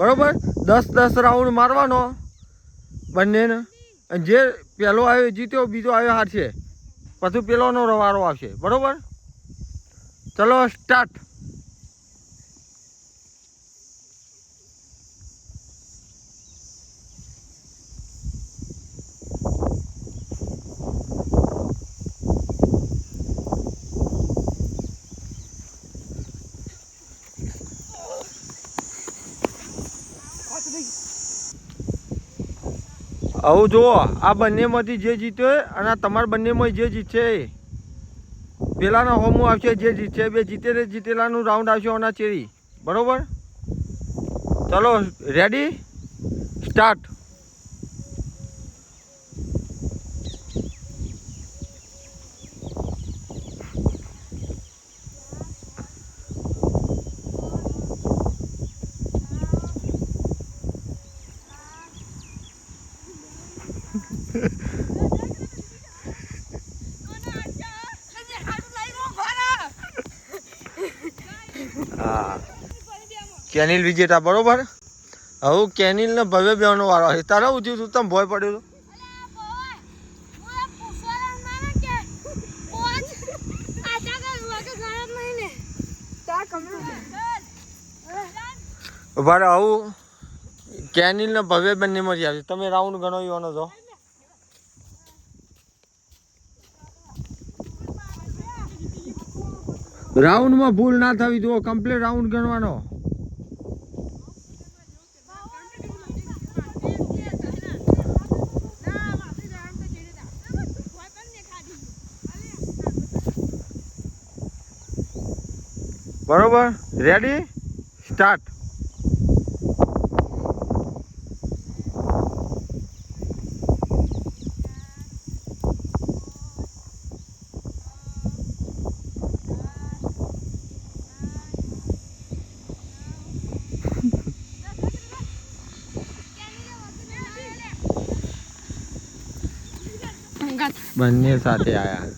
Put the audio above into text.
બરોબર 10-10 રાઉન્ડ મારવાનો બંનેને, અને જે પહેલો આવ્યો જીત્યો, બીજો આવ્યો હારશે, પછી પેલોનો વારો આવશે. બરોબર, ચલો સ્ટાર્ટ. આવું જુઓ, આ બંનેમાંથી જે જીત્યો અને આ તમારા બંનેમાં જે જીતશે પેલાનો હોમું આવશે. જે જીતશે બે જીતેલાનું રાઉન્ડ આવશે ઓના ચેરી. બરોબર, ચલો રેડી સ્ટાર્ટ. હા, કેનિલ વિજેતા. બરોબર, હવે કેનિલ ને ભવ્ય બેવાનો વારો છે. તારા ઉઠ્યું તું તમે ભય પડ્યો તો? ભારે આવું કેનિલ ને ભવ્ય બંને મળી આવશે. તમે રાઉન્ડ ગણવાનો છો. રાઉન્ડમાં ભૂલ ના થવી જોઈએ, કમ્પ્લીટ રાઉન્ડ ગણવાનો. બરોબર, રેડી સ્ટાર્ટ. બંને સાથે આયા.